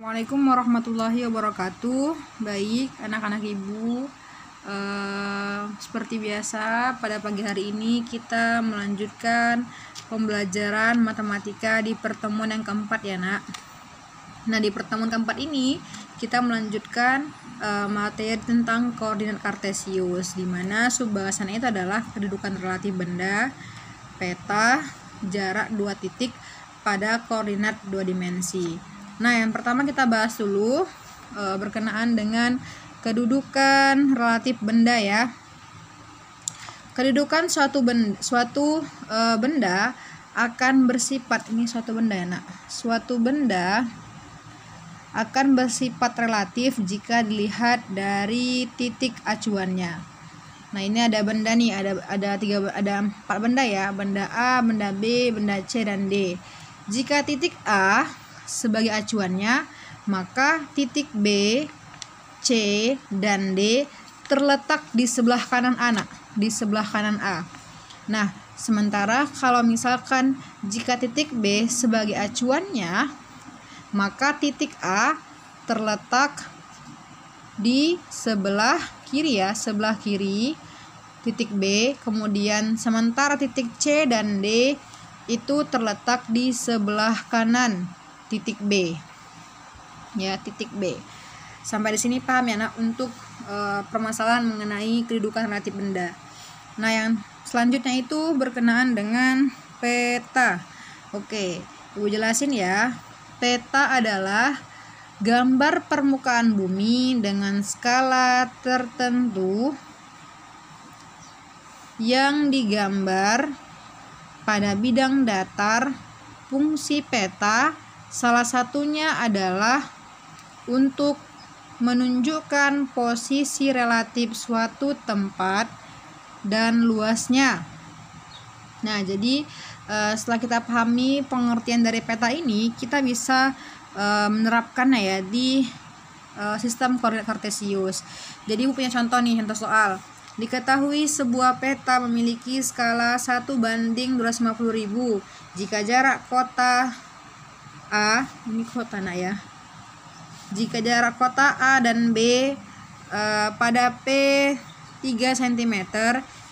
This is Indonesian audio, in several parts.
Assalamualaikum warahmatullahi wabarakatuh. Baik, anak-anak ibu, seperti biasa pada pagi hari ini kita melanjutkan pembelajaran matematika di pertemuan yang keempat ya nak. Nah, di pertemuan keempat ini kita melanjutkan materi tentang koordinat kartesius, di mana subbahasannya itu adalah kedudukan relatif benda, peta, jarak dua titik pada koordinat dua dimensi. Nah, yang pertama kita bahas dulu berkenaan dengan kedudukan relatif benda ya. Kedudukan suatu benda akan bersifat, ini suatu benda ya nak. Suatu benda akan bersifat relatif jika dilihat dari titik acuannya. Nah, ini ada benda nih, ada 4 benda ya, benda A, benda B, benda C dan D. Jika titik A sebagai acuannya, maka titik B, C, dan D terletak di sebelah kanan A, di sebelah kanan A. Nah, sementara kalau misalkan jika titik B sebagai acuannya, maka titik A terletak di sebelah kiri ya, sebelah kiri titik B, kemudian sementara titik C dan D itu terletak di sebelah kanan titik B ya, titik B. Sampai di sini paham ya nak untuk permasalahan mengenai kedudukan relatif benda. Nah, yang selanjutnya itu berkenaan dengan peta. Oke, ibu jelasin ya. Peta adalah gambar permukaan bumi dengan skala tertentu yang digambar pada bidang datar. Fungsi peta salah satunya adalah untuk menunjukkan posisi relatif suatu tempat dan luasnya. Nah, jadi setelah kita pahami pengertian dari peta ini, kita bisa menerapkannya ya di sistem koordinat kartesius. Jadi ibu punya contoh nih, contoh soal. Diketahui sebuah peta memiliki skala 1:250.000 jika jarak kota A, ini kota nak ya. Jika jarak kota A dan B pada P 3 cm,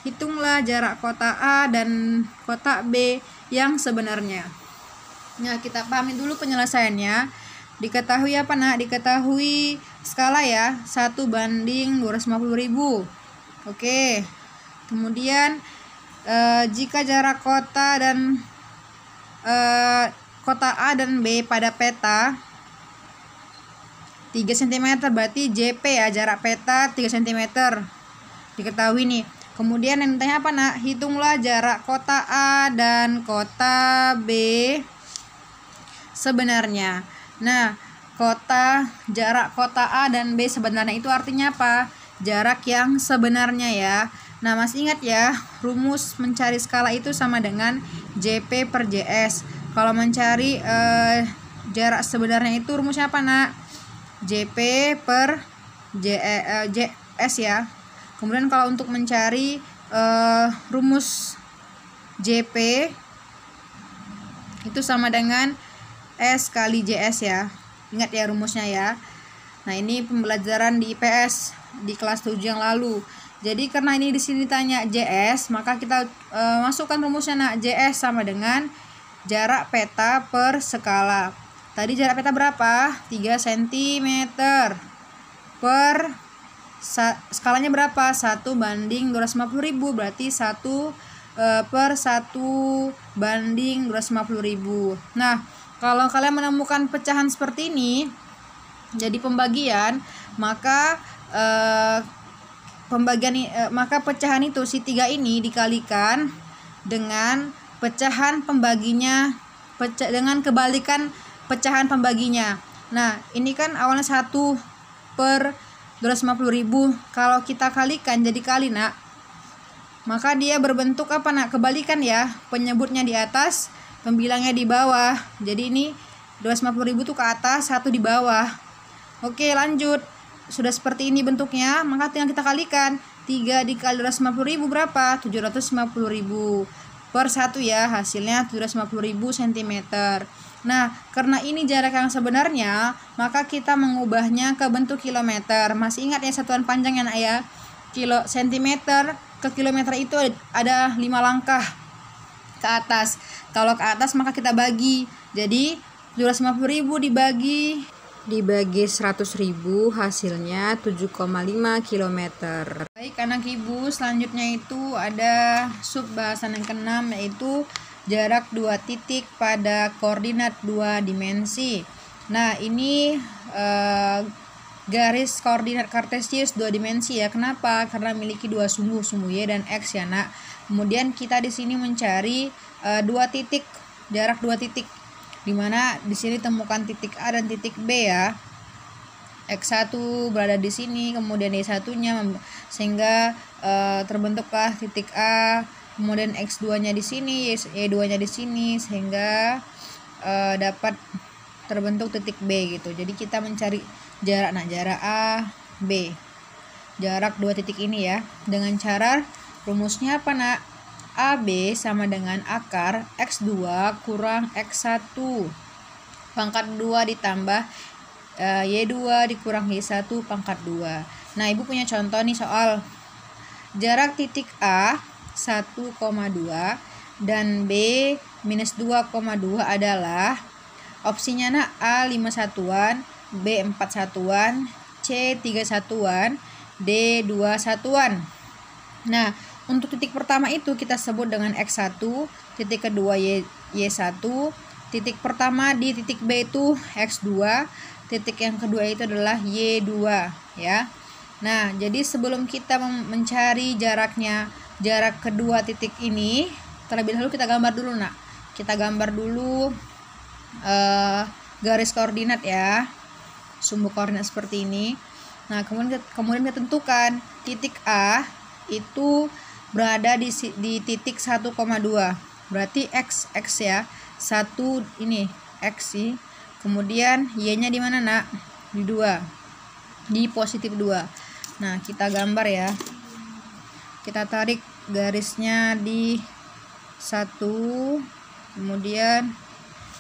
hitunglah jarak kota A dan kota B yang sebenarnya. Nah, kita pahami dulu penyelesaiannya. Diketahui apa nak? Diketahui skala ya, 1:250.000. Oke. Kemudian jika jarak kota dan kota A dan B pada peta 3 cm, berarti JP ya, jarak peta 3 cm. Diketahui nih. Kemudian yang ditanya apa nak? Hitunglah jarak kota A dan kota B sebenarnya. Nah, jarak kota A dan B sebenarnya itu artinya apa? Jarak yang sebenarnya ya. Nah, masih ingat ya, rumus mencari skala itu sama dengan JP per JS. Kalau mencari jarak sebenarnya itu rumusnya apa nak? JP per JS ya. Kemudian kalau untuk mencari rumus JP itu sama dengan S kali JS ya. Ingat ya rumusnya ya. Nah, ini pembelajaran di IPS di kelas 7 yang lalu. Jadi karena ini di sini ditanya JS, maka kita masukkan rumusnya nak. JS sama dengan jarak peta per skala. Tadi jarak peta berapa? 3 cm per skalanya berapa? 1:250.000, berarti 1/1:250.000. Nah, kalau kalian menemukan pecahan seperti ini jadi pembagian, maka pecahan itu si 3 ini dikalikan dengan pecahan pembaginya dengan kebalikan pecahan pembaginya. Nah, ini kan awalnya 1/250.000. Kalau kita kalikan jadi kali nak, maka dia berbentuk apa nak? Kebalikan ya, penyebutnya di atas, pembilangnya di bawah. Jadi ini 250.000 tuh ke atas, 1 di bawah. Oke, lanjut. Sudah seperti ini bentuknya, maka tinggal kita kalikan. 3 dikali 250.000 berapa? 750.000 per 1 ya, hasilnya 750.000 cm. Nah, karena ini jarak yang sebenarnya, maka kita mengubahnya ke bentuk kilometer. Masih ingat ya satuan panjangnya nak ya? Kilo sentimeter ke kilometer itu ada 5 langkah ke atas. Kalau ke atas maka kita bagi. Jadi 250.000 dibagi 100.000 hasilnya 7,5 km. Baik anak ibu, selanjutnya itu ada sub bahasan yang ke-6 yaitu jarak 2 titik pada koordinat 2 dimensi. Nah, ini garis koordinat kartesius 2 dimensi ya. Kenapa? Karena memiliki 2 sumbu Y dan X ya, Nak. Kemudian kita di sini mencari 2 titik, jarak 2 titik. Dimana di sini temukan titik A dan titik B ya. X1 berada di sini, kemudian Y1-nya sehingga terbentuklah titik A, kemudian X2-nya di sini, Y2-nya di sini sehingga dapat terbentuk titik B gitu. Jadi kita mencari jarak jarak A, B. Jarak 2 titik ini ya. Dengan cara rumusnya apa, Nak? AB sama dengan akar X2 kurang X1 pangkat 2 ditambah Y2 dikurang Y1 pangkat 2. Nah, Ibu punya contoh nih soal jarak titik A 1,2 dan B minus 2,2 adalah opsinya nak A 5 satuan, B 4 satuan, C 3 satuan, D 2 satuan. Nah, untuk titik pertama itu kita sebut dengan X1, titik kedua Y1, titik pertama di titik B itu X2, titik yang kedua itu adalah Y2 ya. Nah, jadi sebelum kita mencari jarak kedua titik ini, terlebih dahulu kita gambar dulu, Nak. Kita gambar dulu garis koordinat ya. Sumbu koordinat seperti ini. Nah, kemudian kita tentukan titik A itu berada di titik 1,2. Berarti X ya. 1 ini X sih. Kemudian Y-nya di mana, Nak? Di 2. Di positif 2. Nah, kita gambar ya. Kita tarik garisnya di 1. Kemudian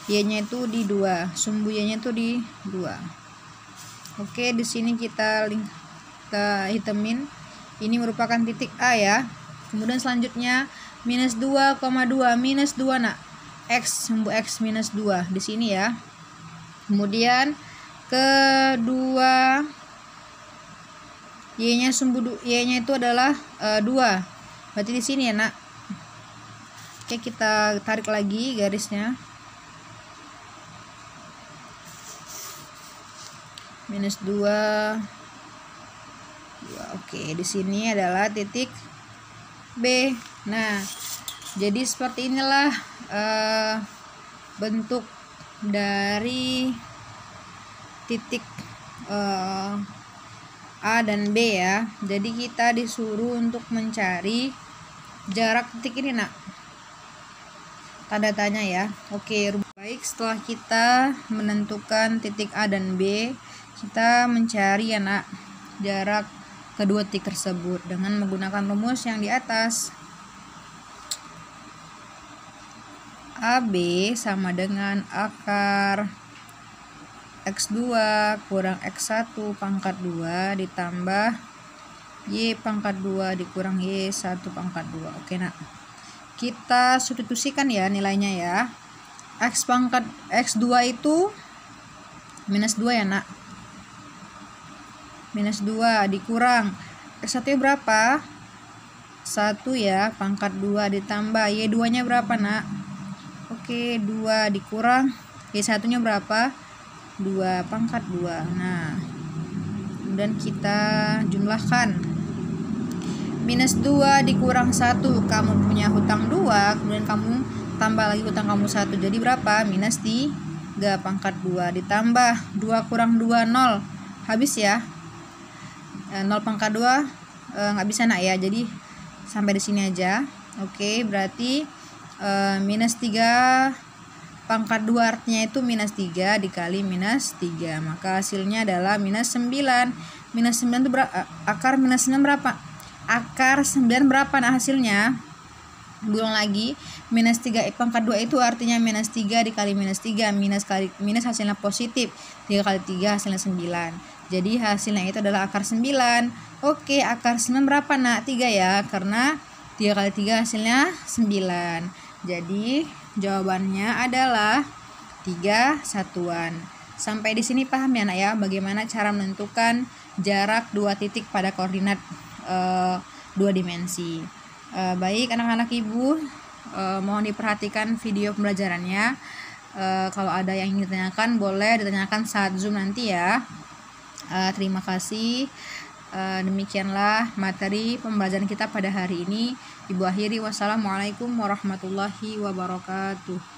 Y-nya itu di 2. Sumbu Y-nya itu di 2. Oke, di sini kita hitamin. Ini merupakan titik A ya. Kemudian selanjutnya minus 2,2. Minus 2, Nak. X, sumbu X minus 2. Di sini ya. Kemudian kedua Y-nya Y-nya itu adalah 2. Berarti di sini ya, Nak. Oke, kita tarik lagi garisnya. Minus 2. Oke, di sini adalah titik B. Nah, jadi seperti inilah bentuk dari titik A dan B ya. Jadi kita disuruh untuk mencari jarak titik ini, Nak. Tanda tanya ya. Oke, baik, setelah kita menentukan titik A dan B, kita mencari ya, Nak, jarak kedua titik tersebut dengan menggunakan rumus yang di atas. AB sama dengan akar X2 kurang X1 pangkat 2 ditambah Y pangkat 2 dikurang Y1 pangkat 2. Oke, Nak. Kita substitusikan ya nilainya ya. X2 itu minus 2 ya, Nak. Minus 2 dikurang X1 berapa? 1 ya, pangkat 2 ditambah Y2 nya berapa, Nak? Oke, 2 dikurang Y1 nya berapa? 2 pangkat 2. Nah, kemudian kita jumlahkan. Minus 2 dikurang 1, kamu punya hutang 2, kemudian kamu tambah lagi hutang kamu 1, jadi berapa? Minus 3 pangkat 2 ditambah 2 kurang 2 0. Habis ya. 0 pangkat 2 nggak bisa, Nak ya. Jadi sampai di sini aja. Oke, berarti minus 3 pangkat 2 artinya itu minus 3 dikali minus 3. Maka hasilnya adalah minus 9. Minus 9 itu akar minus 9 berapa? Akar 9 berapa, nah hasilnya? Ulang lagi, minus 3 pangkat 2 itu artinya minus 3 dikali minus 3, minus hasilnya positif, 3 kali 3 hasilnya 9. Jadi hasilnya itu adalah akar 9. Oke, akar 9 berapa nak? 3 ya, karena 3 kali 3 hasilnya 9. Jadi jawabannya adalah 3 satuan. Sampai di sini paham ya nak ya, bagaimana cara menentukan jarak 2 titik pada koordinat 2 dimensi. Baik anak-anak ibu, mohon diperhatikan video pembelajarannya. Kalau ada yang ingin ditanyakan boleh ditanyakan saat Zoom nanti ya. Terima kasih. Demikianlah materi pembelajaran kita pada hari ini. Ibu akhiri, wassalamualaikum warahmatullahi wabarakatuh.